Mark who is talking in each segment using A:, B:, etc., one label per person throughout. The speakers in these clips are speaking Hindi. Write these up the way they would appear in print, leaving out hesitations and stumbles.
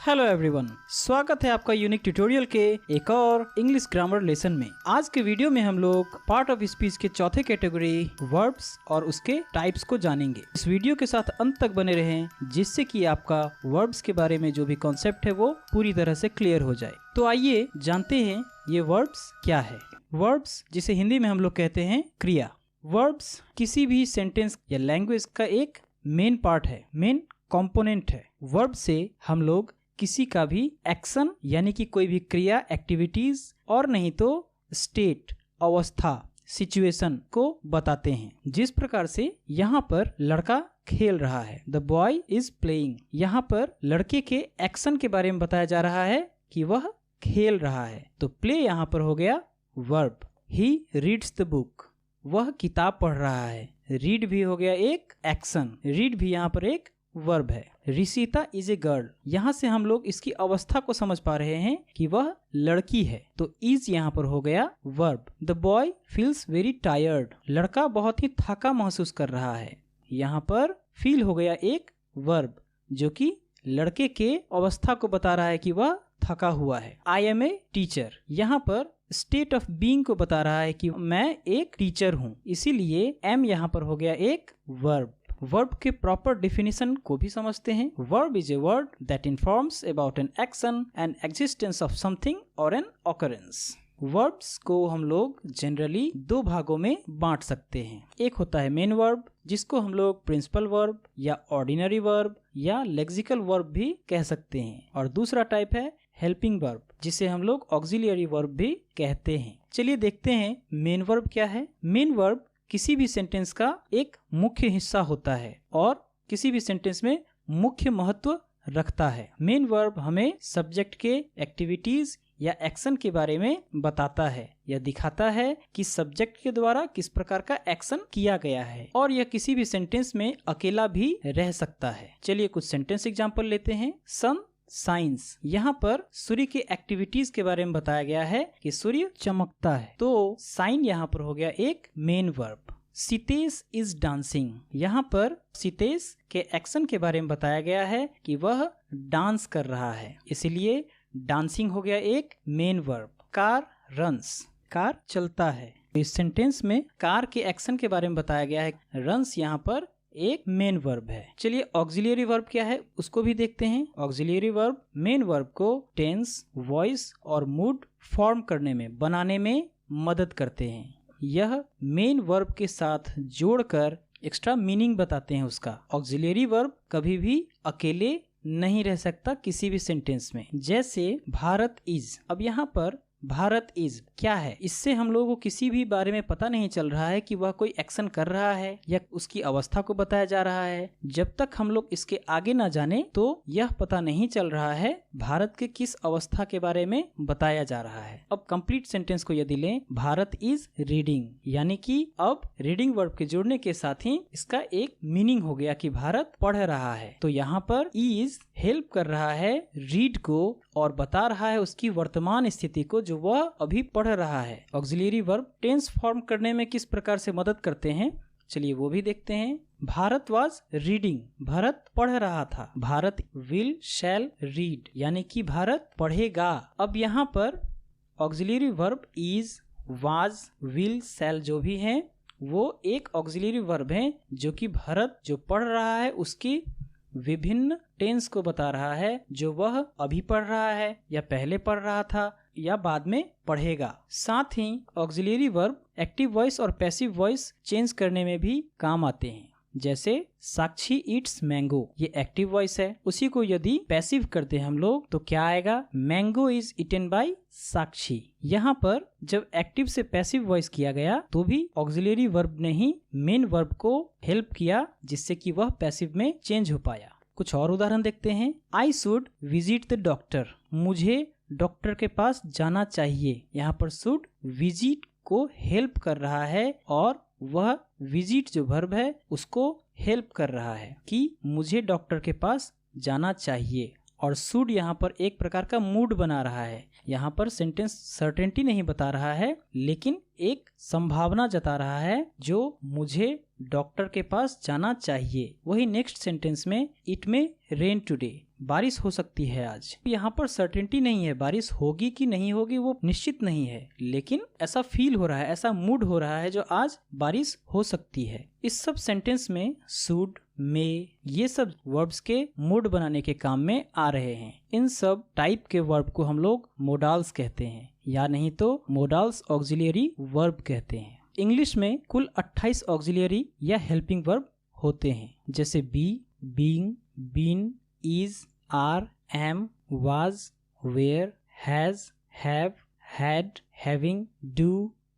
A: हेलो एवरीवन, स्वागत है आपका यूनिक ट्यूटोरियल के एक और इंग्लिश ग्रामर लेसन में। आज के वीडियो में हम लोग पार्ट ऑफ स्पीच के चौथे कैटेगरी वर्ब्स और उसके टाइप्स को जानेंगे। इस वीडियो के साथ अंत तक बने रहें, जिससे कि आपका वर्ब्स के बारे में जो भी कॉन्सेप्ट है वो पूरी तरह से क्लियर हो जाए। तो आइए जानते हैं ये वर्ब्स क्या है। वर्ब्स, जिसे हिंदी में हम लोग कहते हैं क्रिया। वर्ब्स किसी भी सेंटेंस या लैंग्वेज का एक मेन पार्ट है, मेन कंपोनेंट है। वर्ब से हम लोग किसी का भी एक्शन यानी कि कोई भी क्रिया, एक्टिविटीज और नहीं तो स्टेट, अवस्था, सिचुएशन को बताते हैं। जिस प्रकार से यहाँ पर लड़का खेल रहा है, द बॉय इज प्लेइंग। यहाँ पर लड़के के एक्शन के बारे में बताया जा रहा है कि वह खेल रहा है, तो प्ले यहाँ पर हो गया verb. He reads the book, वह किताब पढ़ रहा है। रीड भी हो गया एक एक्शन, रीड भी यहाँ पर एक वर्ब है। रिशिता इज ए गर्ल, यहाँ से हम लोग इसकी अवस्था को समझ पा रहे हैं कि वह लड़की है, तो इज यहाँ पर हो गया verb. The boy feels very tired, लड़का बहुत ही थका महसूस कर रहा है। यहाँ पर फील हो गया एक वर्ब जो कि लड़के के अवस्था को बता रहा है कि वह थका हुआ है। आई एम ए टीचर, यहाँ पर स्टेट ऑफ बीइंग को बता रहा है कि मैं एक टीचर हूँ, इसीलिए एम यहाँ पर हो गया एक वर्ब। वर्ब के प्रॉपर डेफिनेशन को भी समझते हैं। Verb is a word that informs about an action and existence of something और एन ऑकरेंस। वर्ब्स को हम लोग जनरली दो भागों में बांट सकते हैं। एक होता है मेन वर्ब, जिसको हम लोग प्रिंसिपल वर्ब या ऑर्डिनरी वर्ब या लेक्सिकल वर्ब भी कह सकते हैं, और दूसरा टाइप है हेल्पिंग वर्ब, जिसे हम लोग ऑक्सिलियरी वर्ब भी कहते हैं। चलिए देखते हैं मेन वर्ब क्या है। मेन वर्ब किसी भी सेंटेंस का एक मुख्य हिस्सा होता है और किसी भी सेंटेंस में मुख्य महत्व रखता है। मेन वर्ब हमें सब्जेक्ट के एक्टिविटीज या एक्शन के बारे में बताता है या दिखाता है कि सब्जेक्ट के द्वारा किस प्रकार का एक्शन किया गया है, और यह किसी भी सेंटेंस में अकेला भी रह सकता है। चलिए कुछ सेंटेंस एग्जांपल लेते हैं। सन साइंस, यहाँ पर सूर्य के एक्टिविटीज के बारे में बताया गया है कि सूर्य चमकता है, तो साइन यहाँ पर हो गया एक main verb. Sitesh is dancing, यहाँ पर सितेश के एक्शन के बारे में बताया गया है कि वह डांस कर रहा है, इसलिए डांसिंग हो गया एक main verb. Car runs, car चलता है, इस सेंटेंस में कार के एक्शन के बारे में बताया गया है। रन्स यहाँ पर एक मेन वर्ब है। चलिए ऑक्सिलियरी वर्ब क्या है उसको भी देखते हैं। ऑक्सिलियरी वर्ब मेन वर्ब को टेंस, वॉइस और मूड फॉर्म करने में, बनाने में मदद करते हैं। यह मेन वर्ब के साथ जोड़कर एक्स्ट्रा मीनिंग बताते हैं उसका। ऑक्सिलियरी वर्ब कभी भी अकेले नहीं रह सकता किसी भी सेंटेंस में। जैसे भारत इज, अब यहाँ पर भारत इज क्या है, इससे हम लोगों को किसी भी बारे में पता नहीं चल रहा है कि वह कोई एक्शन कर रहा है या उसकी अवस्था को बताया जा रहा है। जब तक हम लोग इसके आगे ना जाने तो यह पता नहीं चल रहा है भारत के किस अवस्था के बारे में बताया जा रहा है। अब कंप्लीट सेंटेंस को यदि लें, भारत इज रीडिंग, यानी कि अब रीडिंग वर्ब के जुड़ने के साथ ही इसका एक मीनिंग हो गया कि भारत पढ़ रहा है। तो यहाँ पर इज हेल्प कर रहा है रीड को और बता रहा है उसकी वर्तमान स्थिति को जो वह अभी पढ़ रहा है। ऑक्सिलियरी वर्ब टेंस फॉर्म करने में किस प्रकार से मदद करते हैं, चलिए वो भी देखते हैं। भारत वाज रीडिंग, भारत पढ़ रहा था। भारत विल शैल रीड, यानी कि भारत पढ़ेगा। अब यहाँ पर auxiliary verb is, was, will, shall जो भी है वो एक ऑक्सिलियरी वर्ब है जो कि भारत जो पढ़ रहा है उसकी विभिन्न टेंस को बता रहा है, जो वह अभी पढ़ रहा है या पहले पढ़ रहा था या बाद में पढ़ेगा। साथ ही ऑक्सिलियरी वर्ब एक्टिव वॉइस और पैसिव वॉइस चेंज करने में भी काम आते हैं। जैसे साक्षी ईट्स मैंगो, ये एक्टिव वॉइस है, उसी को यदि पैसिव करते हैं हम लोग तो क्या आएगा, मैंगो इज इटन बाय साक्षी। यहाँ पर जब एक्टिव से पैसिव वॉइस किया गया तो भी ऑक्सिलियरी वर्ब ने ही मेन वर्ब को हेल्प किया, जिससे कि वह पैसिव में चेंज हो पाया। कुछ और उदाहरण देखते हैं। I should visit the doctor, मुझे डॉक्टर के पास जाना चाहिए। यहाँ पर शुड विजिट को हेल्प कर रहा है और वह विजिट जो वर्ब है उसको हेल्प कर रहा है कि मुझे डॉक्टर के पास जाना चाहिए। और शुड यहाँ पर एक प्रकार का मूड बना रहा है। यहाँ पर सेंटेंस सर्टेनिटी नहीं बता रहा है, लेकिन एक संभावना जता रहा है जो मुझे डॉक्टर के पास जाना चाहिए। वही नेक्स्ट सेंटेंस में इट में रेन टुडे, बारिश हो सकती है आज। यहाँ पर सर्टेनिटी नहीं है, बारिश होगी कि नहीं होगी वो निश्चित नहीं है, लेकिन ऐसा फील हो रहा है, ऐसा मूड हो रहा है जो आज बारिश हो सकती है। इस सब सेंटेंस में शुड, मे, ये सब वर्ब्स के मूड बनाने के काम में आ रहे हैं। इन सब टाइप के वर्ब को हम लोग मोडाल्स कहते हैं, या नहीं तो मोडाल्स ऑक्सिलियरी वर्ब कहते हैं। इंग्लिश में कुल 28 ऑक्सिलियरी या हेल्पिंग वर्ब होते हैं, जैसे be, being, been, is, are, am, was, were, has, have, had, having, do,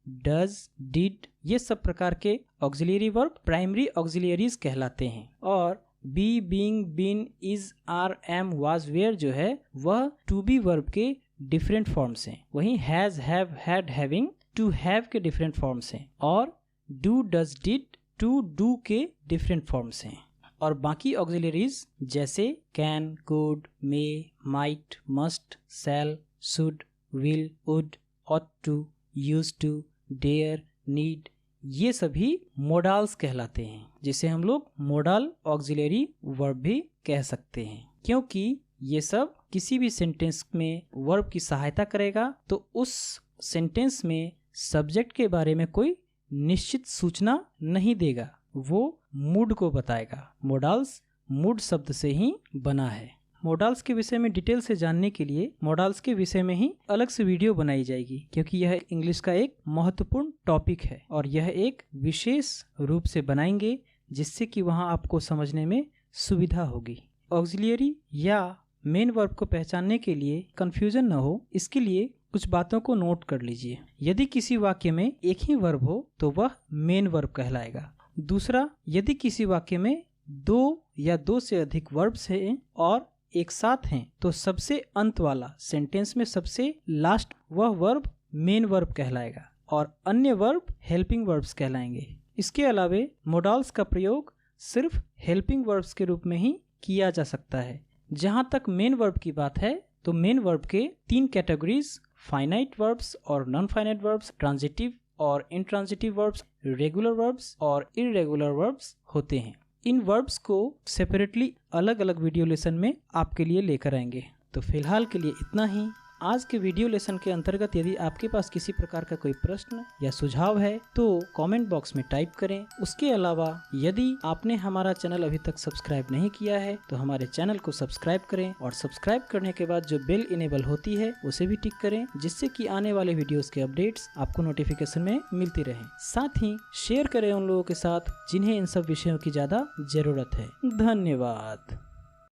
A: does, did। ये सब प्रकार के ऑक्सिलियरी वर्ब प्राइमरी ऑक्सिलियरीज कहलाते हैं। और be, being, been, is, are, am, was, were जो है वह to be वर्ब के डिफरेंट फॉर्म्स हैं। वहीं has, have, had, having to have के डिफरेंट फॉर्म्स हैं, और do, does, did to do के डिफरेंट फॉर्म्स हैं। और बाकी ऑक्सिलरीज जैसे can, could, may, might, must, shall, should, will, would, ought to, used to, dare, need, ये सभी मोडाल्स कहलाते हैं, जिसे हम लोग मोडाल ऑक्सिलरी वर्ब भी कह सकते हैं। क्योंकि ये सब किसी भी सेंटेंस में वर्ब की सहायता करेगा, तो उस सेंटेंस में सब्जेक्ट के बारे में कोई निश्चित सूचना नहीं देगा, वो मूड को बताएगा। मोडाल्स मूड शब्द से ही बना है। मोडाल्स के विषय में डिटेल से जानने के लिए मोडाल्स के विषय में ही अलग से वीडियो बनाई जाएगी, क्योंकि यह इंग्लिश का एक महत्वपूर्ण टॉपिक है और यह एक विशेष रूप से बनाएंगे, जिससे कि वहां आपको समझने में सुविधा होगी। ऑक्सिलियरी या मेन वर्ब को पहचानने के लिए कंफ्यूजन न हो, इसके लिए कुछ बातों को नोट कर लीजिए। यदि किसी वाक्य में एक ही वर्ब हो तो वह मेन वर्ब कहलाएगा। दूसरा, यदि किसी वाक्य में दो या दो से अधिक वर्ब्स हैं और एक साथ हैं, तो सबसे अंत वाला सेंटेंस में सबसे लास्ट वह वर्ब मेन वर्ब कहलाएगा और अन्य वर्ब हेल्पिंग वर्ब्स कहलाएंगे। इसके अलावे मोडाल्स का प्रयोग सिर्फ हेल्पिंग वर्ब्स के रूप में ही किया जा सकता है। जहां तक मेन वर्ब की बात है, तो मेन वर्ब के 3 कैटेगरीज फाइनाइट वर्ब्स और नॉन फाइनाइट वर्ब्स, ट्रांजिटिव और इंट्रांजिटिव वर्ब्स, रेगुलर वर्ब्स और इररेगुलर वर्ब्स होते हैं। इन वर्ब्स को सेपरेटली अलग अलग वीडियो लेसन में आपके लिए लेकर आएंगे। तो फिलहाल के लिए इतना ही। आज के वीडियो लेसन के अंतर्गत यदि आपके पास किसी प्रकार का कोई प्रश्न या सुझाव है तो कमेंट बॉक्स में टाइप करें। उसके अलावा यदि आपने हमारा चैनल अभी तक सब्सक्राइब नहीं किया है तो हमारे चैनल को सब्सक्राइब करें और सब्सक्राइब करने के बाद जो बेल इनेबल होती है उसे भी टिक करें, जिससे कि आने वाले वीडियोस के अपडेट्स आपको नोटिफिकेशन में मिलती रहे। साथ ही शेयर करें उन लोगों के साथ जिन्हें इन सब विषयों की ज्यादा जरूरत है। धन्यवाद।